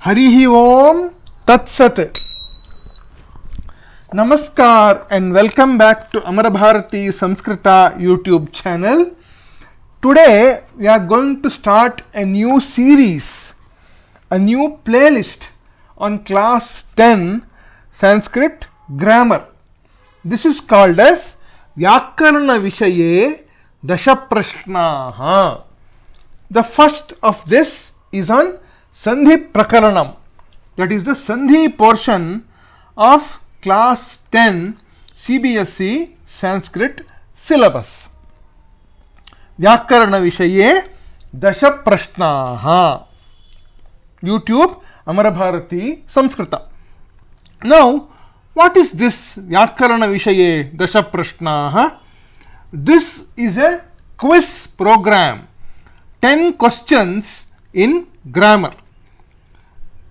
Harihi Om Tat Sat. Namaskar and welcome back to Amara Bharati Samskrita YouTube channel. Today we are going to start a new series, a new playlist on class 10 Sanskrit grammar. This is called as Vyakaranavishaye Dashaprashnaah. The first of this is on Sandhi Rakaranam, that is the Sandhi portion of class 10 CBSE Sanskrit syllabus. Vyakaranavishaye Dashaprashnaah. YouTube Amara Bharati Samskrita. Now, what is this Vyakaranavishaye Dashaprashnaah? This is a quiz program. 10 questions in grammar.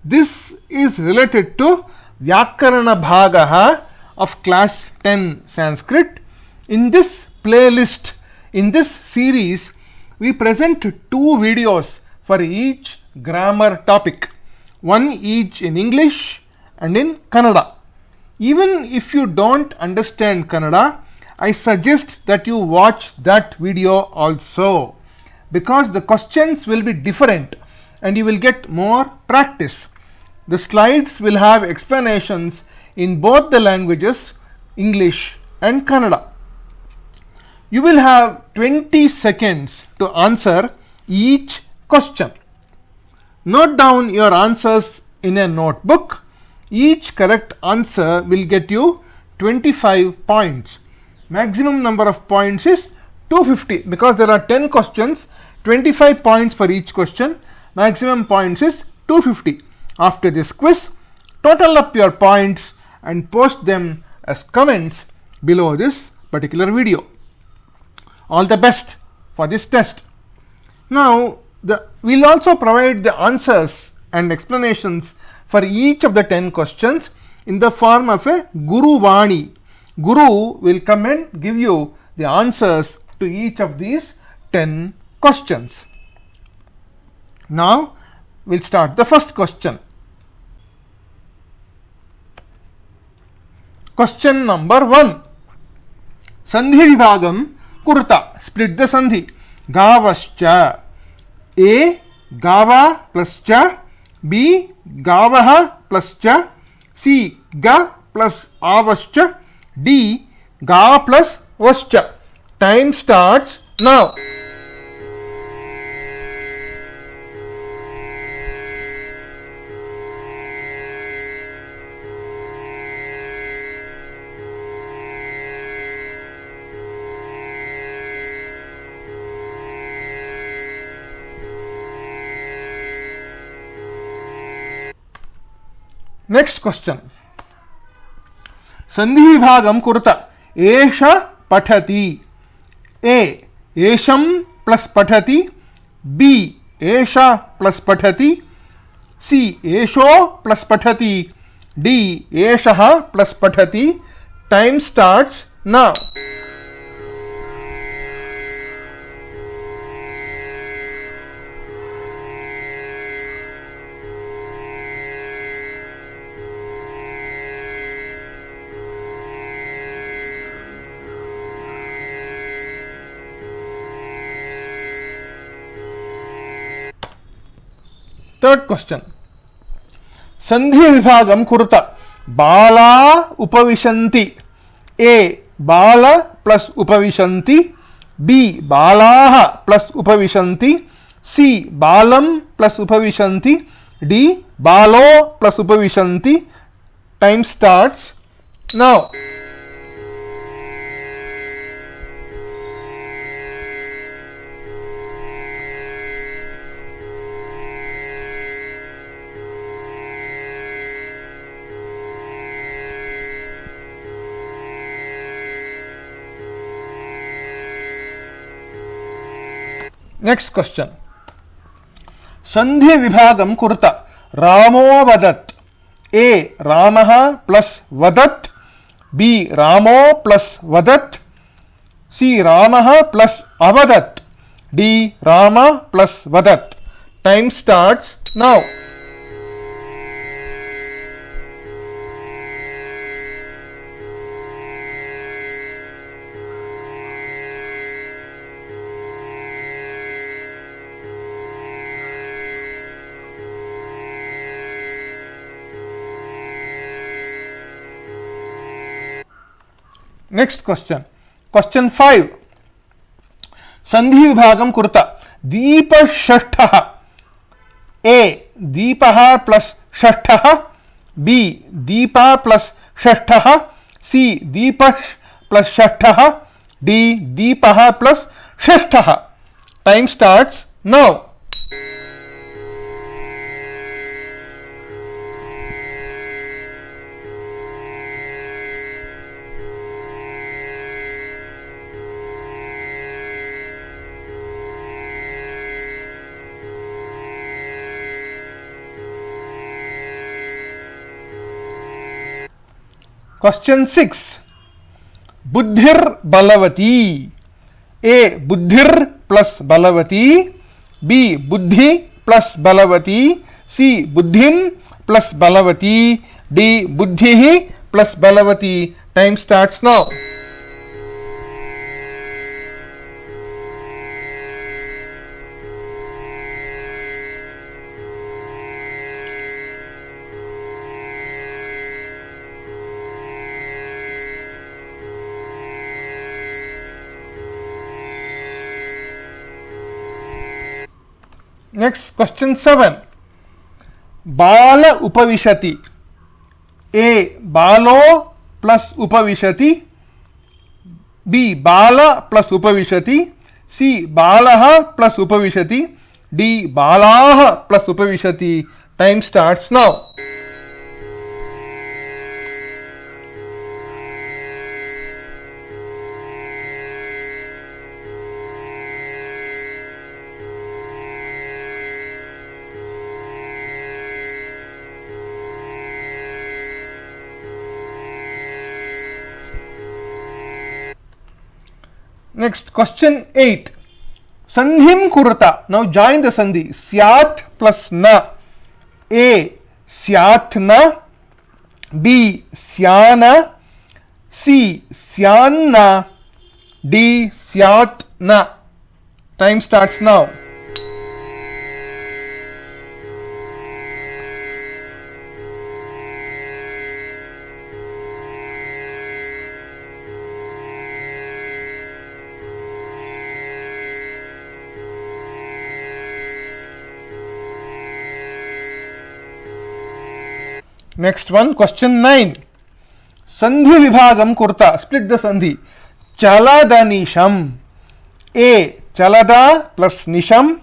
This is related to Vyakarana Bhagaha of class 10 Sanskrit. In this playlist, in this series, we present 2 videos for each grammar topic, one each in English and in Kannada. Even if you don't understand Kannada, I suggest that you watch that video also, because the questions will be different and you will get more practice. The slides will have explanations in both the languages, English and Kannada. You will have 20 seconds to answer each question. Note down your answers in a notebook. Each correct answer will get you 25 points. Maximum number of points is 250 because there are 10 questions, 25 points for each question. Maximum points is 250. After this quiz, total up your points and post them as comments below this particular video. All the best for this test. Now, we'll also provide the answers and explanations for each of the 10 questions in the form of a Guru Vani. Guru will come and give you the answers to each of these 10 questions. Now, we'll start the first question. Question number 1. Sandhi Vibhagam Kurta. Split the Sandhi. Gavascha. A. Gava plus cha. B. Gavaha plus cha. C. Ga plus avascha. D. Ga plus vascha. Time starts now. Next question. Sandhi Vibhagam Kurta. Esha Pathati. A. Esham plus Pathati. B. Esha plus Pathati. C. Esho plus Pathati. D. Eshaha plus Pathati. Time starts now. Third question. Sandhi Vibhagam Kurta. Bala Upavishanti. A. Bala plus Upavishanti. B. Balaha plus Upavishanti. C. Balam plus Upavishanti. D. Balo plus Upavishanti. Time starts now. Next question. Sandhi Vibhagam Kurta. Ramo Vadat. A. Ramaha plus Vadat. B. Ramo plus Vadat. C. Ramaha plus Avadat. D. Rama plus Vadat. Time starts now. Next question. Question 5. Sandhi vibhagam kurta. Deepa shashtha. A. Deepaha plus shashtha. B. Deepa plus shashtha. C. Deepash plus shashtha. D. Deepaha plus shashtha. Time starts now. Question 6. Buddhir balavati. A. Buddhir plus balavati. B. Buddhi plus balavati. C. Buddhim plus balavati. D. Buddhihi plus balavati. Time starts now. Next, question 7. Bala upavishati. A. Balo plus upavishati. B. Bala plus upavishati. C. Balaha plus upavishati. D. Balaha plus upavishati. Time starts now. Next, question 8. Sandhim kurta. Now join the sandhi. Syat plus na. A. Syat na. B. Syana. C. Syanna. D. Syat na. Time starts now. Next one, question 9. Sandhi vibhagam kurta. Split the sandhi. Chalada nisham. A. Chalada plus nisham.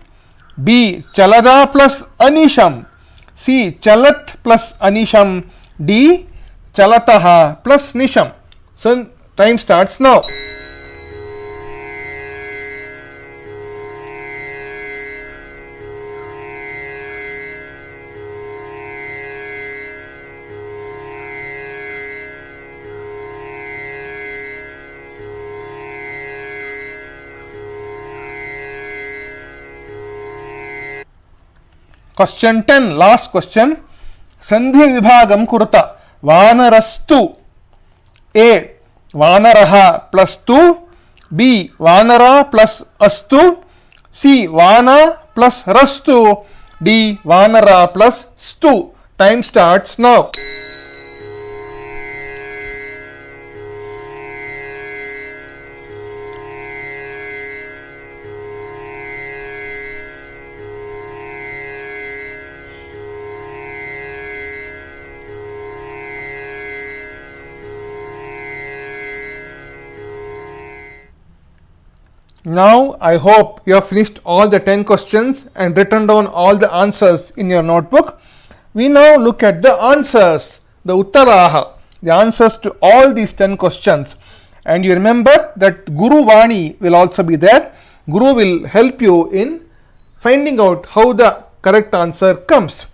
B. Chalada plus anisham. C. Chalat plus anisham. D. Chalataha plus nisham. So time starts now. Question 10, last question. Sandhi vibhagam kurta. Vanarastu. A. Vanaraha plus tu. B. Vanara plus astu. C. Vana plus rastu. D. Vanara plus stu. Time starts now. Now I hope you have finished all the 10 questions and written down all the answers in your notebook. We now look at the answers, the uttaraha, the answers to all these 10 questions. And you remember that Guru Vani will also be there. Guru will help you in finding out how the correct answer comes.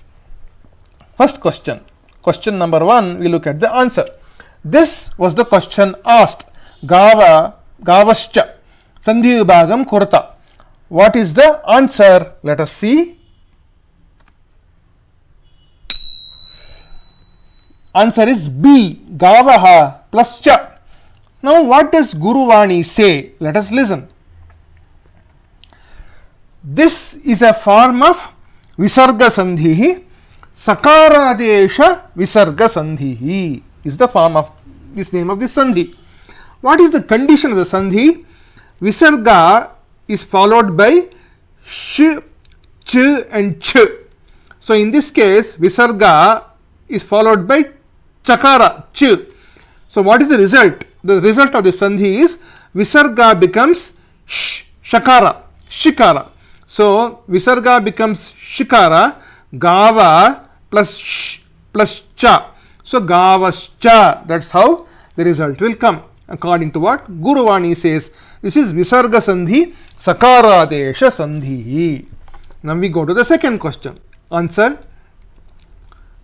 First question, question number 1, we look at the answer. This was the question asked. Gavascha. Sandhi vibhagam kurta. What is the answer? Let us see. Answer is B. Gavaha plus cha. Now what does Guru Vani say? Let us listen. This is a form of Visarga Sandhi. Sakaradesha Visarga Sandhi is the form of this name of this Sandhi. What is the condition of the Sandhi? Visarga is followed by sh, ch and ch. So in this case, Visarga is followed by chakara, ch. So what is the result? The result of the Sandhi is Visarga becomes shakara, shikara. So Visarga becomes shikara, gava plus sh plus cha. So gavascha. That's how the result will come. According to what Guruvani says, this is Visarga Sandhi, Sakaradesha Sandhi. Now we go to the second question. Answer.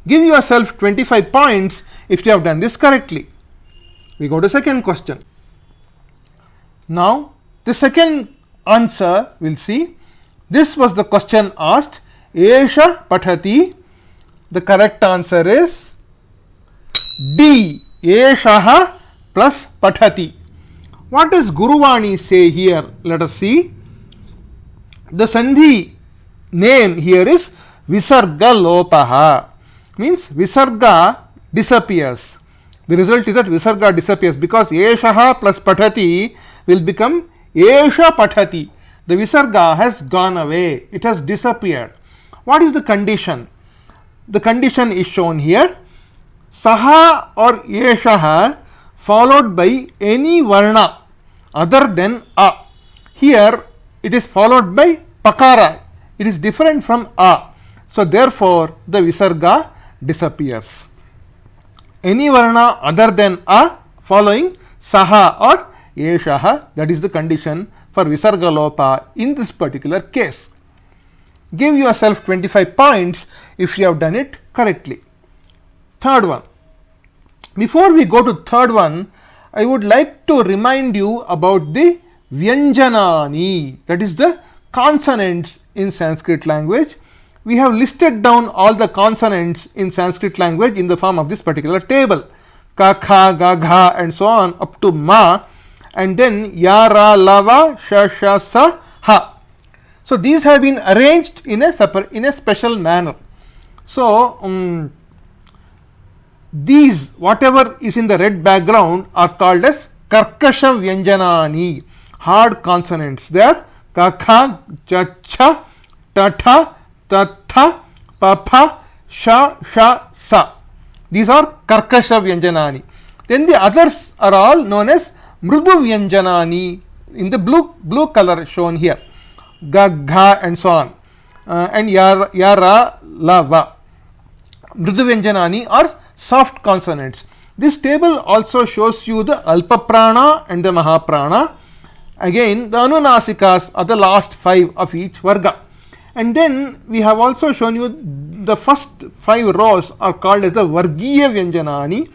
Give yourself 25 points if you have done this correctly. We go to second question. Now the second answer we'll see. This was the question asked. Esha Pathati. The correct answer is D. Eshaha plus Pathati. What does Guruvani say here? Let us see. The Sandhi name here is Visarga Lopaha. Means Visarga disappears. The result is that Visarga disappears because Eshaha plus Pathati will become Esha Pathati. The Visarga has gone away. It has disappeared. What is the condition? The condition is shown here. Saha or Eshaha followed by any varna other than A. Here it is followed by Pakara. It is different from A. So therefore the Visarga disappears. Any varna other than A following Saha or Eshaha, that is the condition for Visarga Lopa in this particular case. Give yourself 25 points if you have done it correctly. Third one. Before we go to third one, I would like to remind you about the Vyanjanani, that is the consonants in Sanskrit language. We have listed down all the consonants in Sanskrit language in the form of this particular table. Ka, kha, ga, gha and so on up to ma, and then ya, ra, lava, sha, sha, sa, ha. So these have been arranged in a special manner. So these, whatever is in the red background, are called as Karkasha Vyanjanani, hard consonants. They are Kakha, Cha, Tatha, Tatha, Papha, Sha, Sha, Sa. These are Karkasha Vyanjanani. Then the others are all known as Mrudu Vyanjanani in the blue color shown here. Ga, Gha and so on. And Yara, Lava. Mrudu Vyanjanani are soft consonants. This table also shows you the Alpa Prana and the Mahaprana. Again, the Anunasikas are the last 5 of each Varga. And then we have also shown you the first 5 rows are called as the Vargiya Vyanjanani,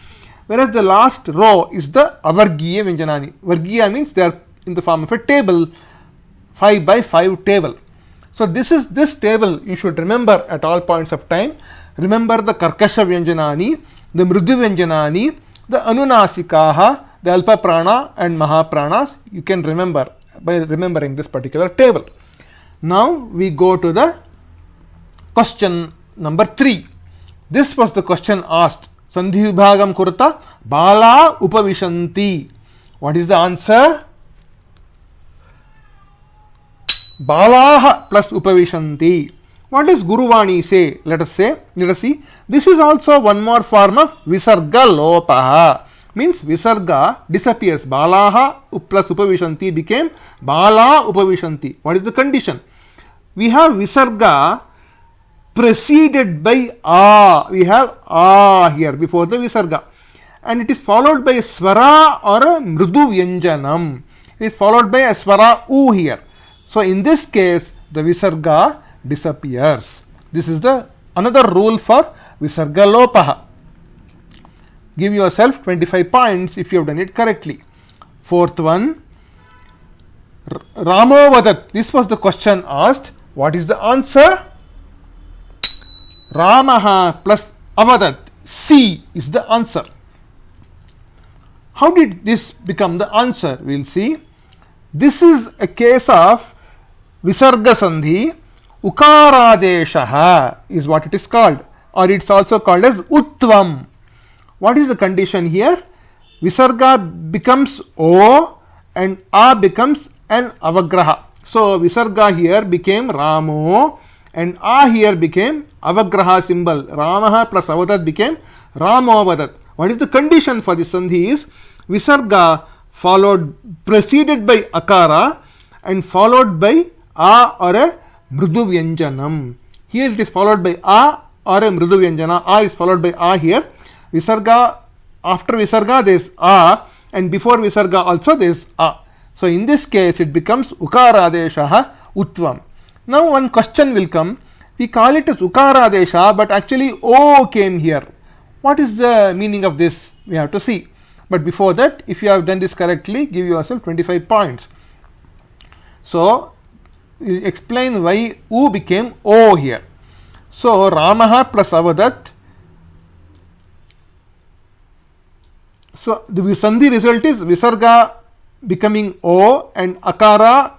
whereas the last row is the Avargiya Vyanjanani. Vargiya means they are in the form of a table, 5 by 5 table. So this table you should remember at all points of time. Remember the Karkasha Vyanjanani, the Mrudu Vyanjanani, the Anunasikaha, the Alpa Prana and Mahapranas. You can remember by remembering this particular table. Now we go to the question number 3. This was the question asked. Sandhi Vibhagam Kurta Bala Upavishanti. What is the answer? Balaha plus Upavishanti. What does Guruvani say? Let us see. This is also one more form of Visarga Lopaha. Means Visarga disappears. Balaha plus Upavishanti became Bala Upavishanti. What is the condition? We have Visarga preceded by A. We have A here before the Visarga. And it is followed by a Swara or a Mrudu Vyanjanam. It is followed by a Swara U here. So in this case, the Visarga disappears. This is the another rule for Visarga Lopaha. Give yourself 25 points if you have done it correctly. Fourth one, Ramo Vadat. This was the question asked. What is the answer? Ramaha plus Avadat. C is the answer. How did this become the answer? We will see. This is a case of Visarga Sandhi. Ukaradeshaha is what it is called, or it's also called as Uttvam. What is the condition here? Visarga becomes O and A becomes an avagraha. So Visarga here became Ramo and A here became avagraha symbol. Ramaha plus avadat became Ramovadat. What is the condition for this sandhi is Visarga preceded by akara and followed by a or a mridu vyanjanam. Here it is followed by a or a mridu vyanjana. A is followed by a here. Visarga, after Visarga there is a, and before Visarga also there is a. So in this case it becomes Ukaradeshaha Utvam. Now one question will come. We call it as Ukaradesha, but actually O came here. What is the meaning of this? We have to see. But before that, if you have done this correctly, give yourself 25 points. So we'll explain why U became O here. So Ramaha plus Avadat. So the Sandhi result is Visarga becoming O and Akara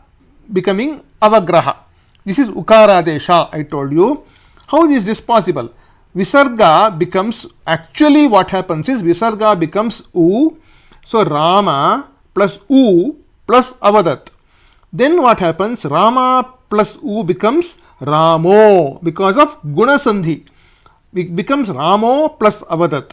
becoming Avagraha. This is Ukaradesha, I told you. How is this possible? Visarga becomes, actually what happens is Visarga becomes U. So Rama plus U plus Avadat. Then what happens? Rama plus U becomes Ramo because of Guna Sandhi. It becomes Ramo plus Avadat.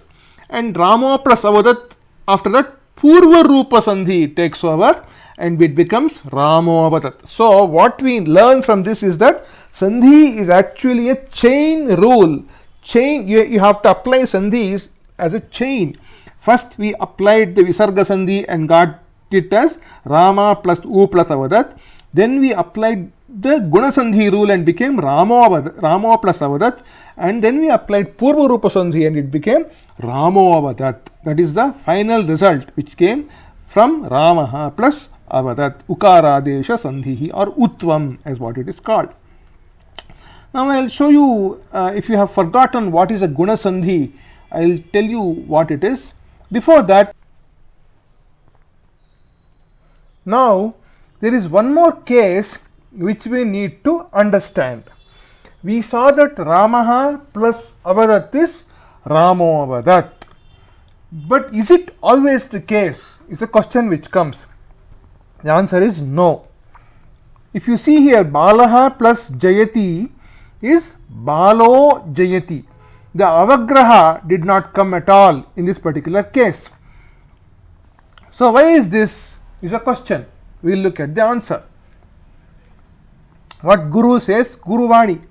And Ramo plus Avadat, after that Purva Rupa Sandhi takes over and it becomes Ramo Avadat. So what we learn from this is that Sandhi is actually a chain rule. Chain, you have to apply Sandhis as a chain. First we applied the Visarga Sandhi and got it as Rama plus U plus Avadat. Then we applied the Guna Sandhi rule and became Ramo plus Avadat. And then we applied Purva Rupa Sandhi and it became Ramo Avadat. That is the final result which came from Ramaha plus Avadat. Ukaradesha Sandhihi or Utvam as what it is called. Now I will show you, if you have forgotten what is a Guna Sandhi, I will tell you what it is. Before that, now there is one more case which we need to understand. We saw that Ramaha plus Avadat is Ramo Avadat. But is it always the case? Is a question which comes. The answer is no. If you see here, Balaha plus Jayati is Balo Jayati. The Avagraha did not come at all in this particular case. So why is this? Is a question. We will look at the answer. What Guru says, Guru Vani.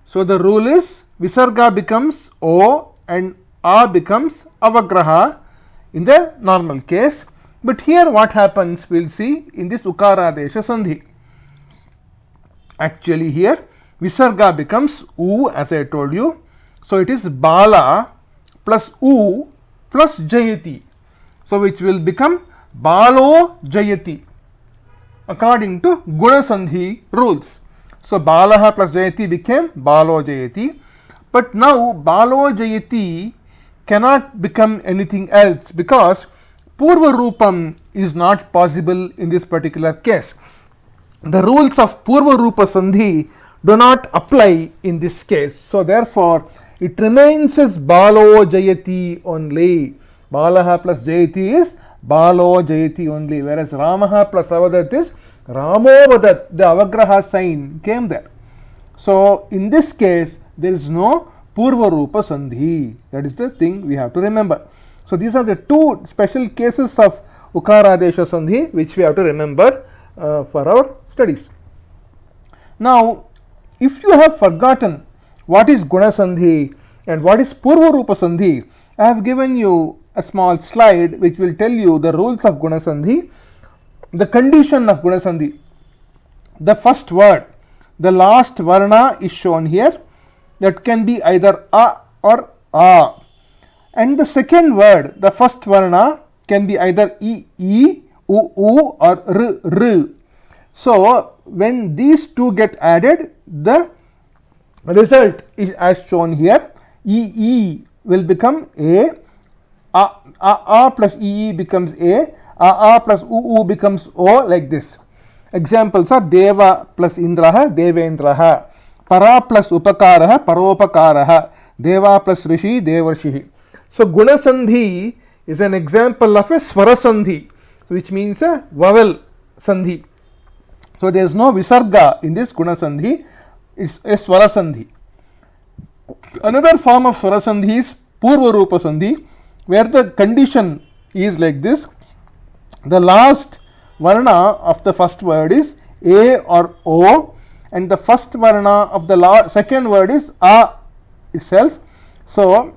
So the rule is Visarga becomes O and A becomes Avagraha in the normal case. But here what happens, we will see in this Ukaradesha Sandhi. Actually here Visarga becomes U as I told you. So it is Bala plus U plus Jayati. So which will become Balo Jayati according to Guna Sandhi rules. So Balaha plus Jayati became Balo Jayati. But now Balo Jayati cannot become anything else because Purva Rupam is not possible in this particular case. The rules of Purva Rupa Sandhi do not apply in this case. So therefore it remains as Balo Jayati only. Balaha plus Jayati is Balo Jayati only, whereas Ramaha plus Avadat is Ramovadat. The Avagraha sign came there. So in this case there is no Purva Rupa Sandhi. That is the thing we have to remember. So these are the two special cases of Ukaradesha Sandhi which we have to remember for our studies. Now if you have forgotten what is Guna Sandhi and what is Purva Rupa Sandhi, I have given you a small slide which will tell you the rules of Guna Sandhi, the condition of Guna Sandhi. The first word, the last varna is shown here, that can be either A or A. And the second word, the first varna can be either E, U, or R. So when these two get added, the result is as shown here. E will become A plus E becomes A plus U becomes O, like this. Examples are Deva plus Indraha, Devendraha. Para plus Upakaraha, Paropakaraha. Deva plus Rishi, Devarshihi. So Guna Sandhi is an example of a swara sandhi, which means a vowel sandhi. So there is no visarga in this guna sandhi, it's a swara sandhi. Another form of swara sandhi is purva rupa sandhi, where the condition is like this: the last varna of the first word is a or o, and the first varna of the second word is a itself. So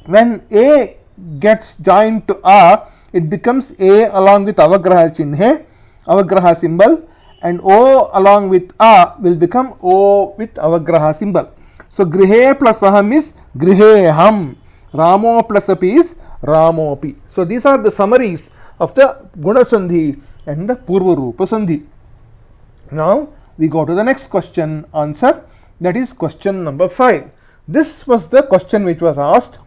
when a gets joined to a, it becomes a along with avagraha chinhe, avagraha symbol, and o along with a will become o with avagraha symbol. So grihe plus aham is griheham, ramo plus api is ramopi. So these are the summaries of the guna sandhi and the purva rupa sandhi. Now we go to the next question answer, that is question number 5. This was the question which was asked.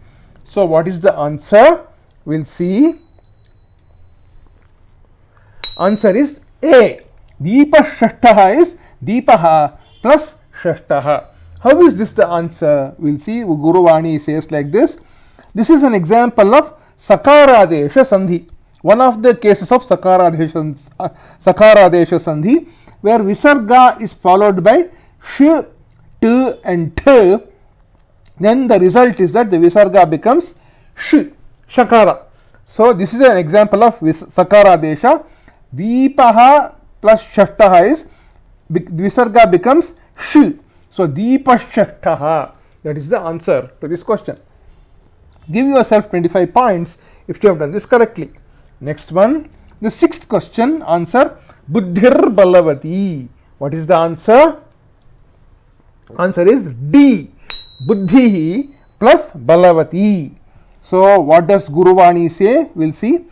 So what is the answer? We'll see. Answer is A. Deepa shashtaha is deepaha plus shashtaha. How is this the answer? We'll see. Guruvani says like this. This is an example of sakaradesha sandhi. One of the cases of sakaradesha sandhi, where visarga is followed by sh, t and t. Then the result is that the visarga becomes sh, shakara. So this is an example of sakaradesha. Deepaha plus shashtaha is visarga becomes sh. So deepa shashtaha. That is the answer to this question. Give yourself 25 points if you have done this correctly. Next one, the 6th question answer, buddhir balavati. What is the answer? Answer is D. Buddhihi plus balavati. So what does Guruvani say? We'll see.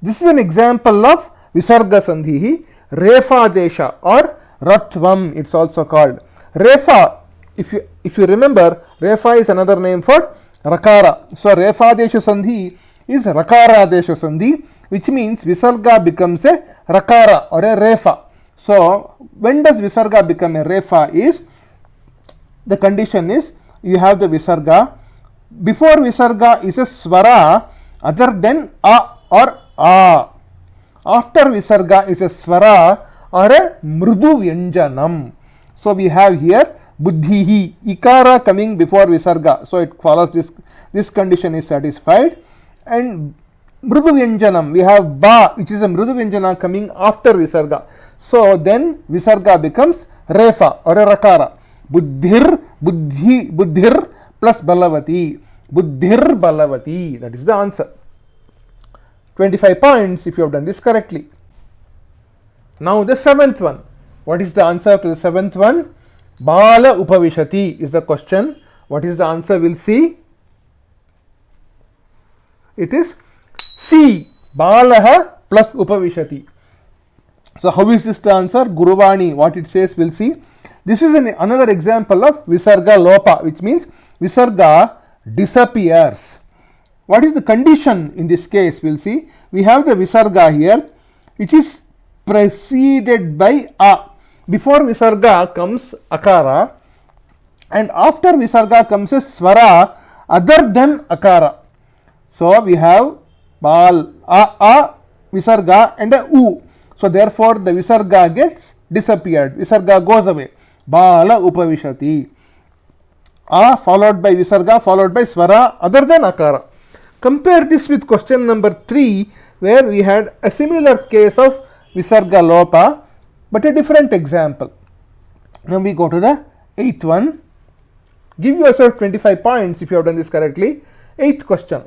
This is an example of visarga sandhihi, refa desha or ratvam, it's also called. Refa, if you remember, refa is another name for rakara. So refa desha sandhi is rakara desha sandhi, which means visarga becomes a rakara or a refa. So when does visarga become a refa is, the condition is you have the visarga. Before visarga is a swara other than a or a. After visarga is a swara or a mrudu vyanjanam. So we have here buddhihi, ikara coming before visarga. So it follows this condition is satisfied. And mrudu vyanjanam, we have ba, which is a mrudu vyanjana coming after visarga. So then visarga becomes refa or a rakara. Buddhir plus balavati. Buddhir balavati. That is the answer. 25 points if you have done this correctly. Now the 7th one. What is the answer to the 7th one? Bala upavishati is the question. What is the answer? We'll see. It is C. Balaha plus upavishati. So how is this the answer? Guruvani, what it says, we'll see. This is another example of visarga lopa, which means visarga disappears. What is the condition in this case? We'll see. We have the visarga here, which is preceded by a. Before visarga comes akara, and after visarga comes a swara other than akara. So we have bal, a visarga and a u. So therefore the visarga gets disappeared. Visarga goes away. Bala upavishati. A followed by visarga followed by swara other than akara. Compare this with question number 3, where we had a similar case of visarga lopa, but a different example. Now we go to the 8th one. Give yourself 25 points if you have done this correctly. 8th question.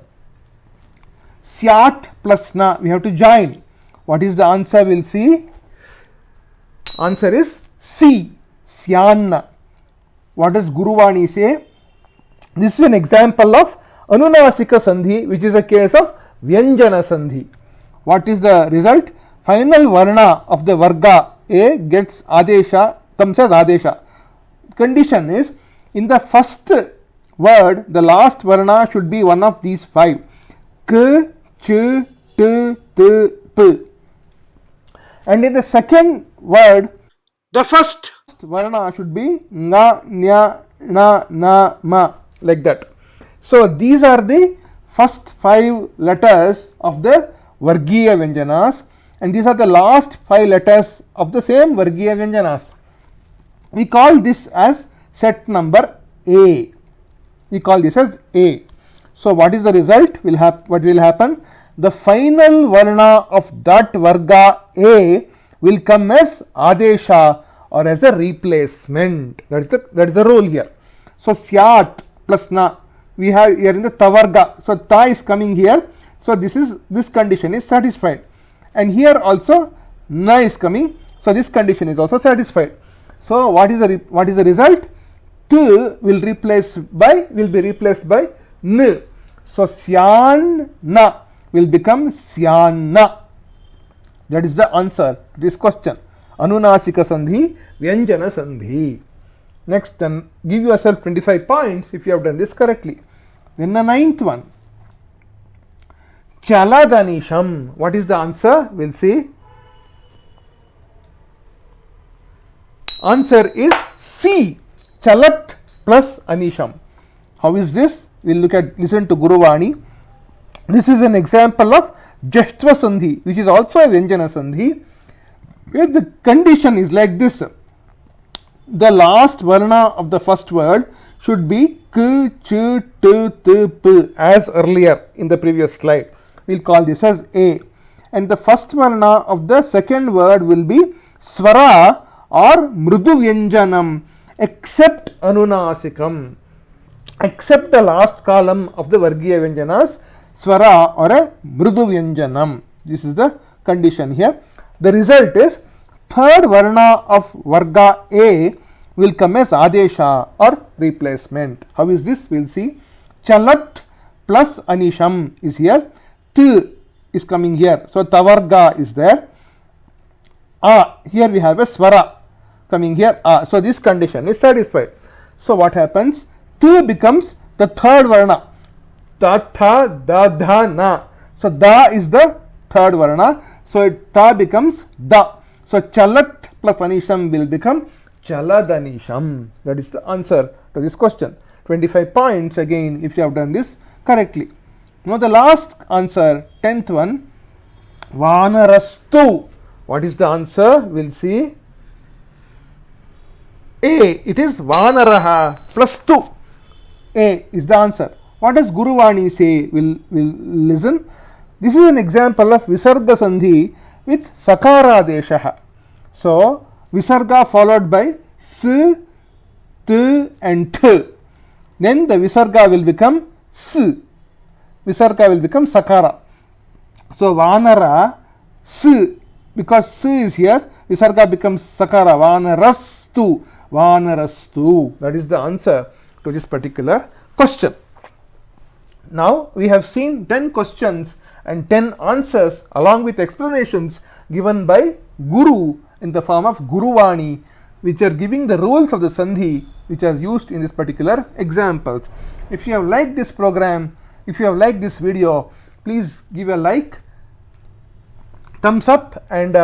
Syat plus na, we have to join. What is the answer? We'll see. Answer is C. Syanna. What does Guruvani say? This is an example of Anunasika sandhi, which is a case of Vyanjana sandhi. What is the result? Final varna of the varga A gets adesha, comes as adesha. Condition is, in the first word, the last varna should be one of these 5. K, ch, t, t, p. And in the second word, the first varna should be nga, nya, na, ma, like that. So these are the first 5 letters of the Vargiya Vyanjanas, and these are the last 5 letters of the same Vargiya Vyanjanas. We call this as set number A. We call this as A. So what is the result? What will happen? The final varna of that varga A will come as Adesha or as a replacement. That is the rule here. So Syat plus Na, we have here in the Tavarga. So Ta is coming here. So this condition is satisfied. And here also Na is coming. So this condition is also satisfied. So what is the result? T will be replaced by N. So Syan Na will become Syanna. That is the answer to this question. Anunasika Sandhi, Vyanjana Sandhi. Next, then give yourself 25 points if you have done this correctly. Then the 9th one. Chaladanisham. What is the answer? We'll see. Answer is C. Chalat plus Anisham. How is this? We'll listen to Guruvani. This is an example of Jashtva Sandhi, which is also a Vyanjana Sandhi, where the condition is like this. The last varna of the first word should be K, Ch, T, T, P as earlier in the previous slide. We'll call this as A. And the first varna of the second word will be Swara or Mrudu Vyanjanam, except Anunasikam. Except the last column of the Vargiya Vyanjanas, Swara or a Mrudu Vyanjanam. This is the condition here. The result is third varna of Varga A will come as Adesha or replacement. How is this? We'll see. Chalat plus Anisham is here. T is coming here. So Tavarga is there. Here we have a Swara coming here. So this condition is satisfied. So what happens? T becomes the third varna. Ta, tha, da, dha, na. So da is the third varna. So ta becomes da. So chalat plus anisham will become chaladanisham. That is the answer to this question. 25 points again if you have done this correctly. Now the last answer, 10th one, Vanarastu. What is the answer? We'll see. A. It is Vanaraha plus 2. A is the answer. What does Guruvani say? We'll listen. This is an example of Visarga Sandhi with Sakara Deshaha. So, Visarga followed by S, T and Th. Then the Visarga will become S. Visarga will become Sakara. So, Vanara, S, because S is here, Visarga becomes Sakara. Vanarastu. Vanarastu. That is the answer to this particular question. Now we have seen 10 questions and 10 answers along with explanations given by Guru in the form of Guruvani, which are giving the rules of the Sandhi which are used in this particular examples. If you have liked this program, if you have liked this video, please give a like, thumbs up, and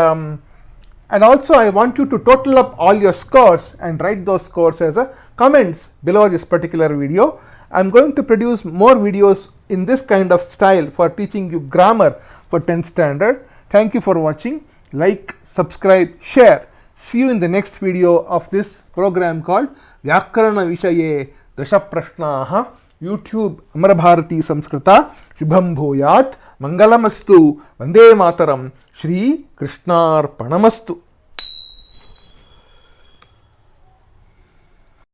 also I want you to total up all your scores and write those scores as a comments below this particular video. I am going to produce more videos in this kind of style for teaching you grammar for 10th standard. Thank you for watching. Like, subscribe, share. See you in the next video of this program called Vyakaranavishaye Dashaprashnaah. YouTube Amara Bharati Samskrita. Shubham Bhuyat. Mangalamastu. Vande Mataram. Shri Krishnarpanamastu.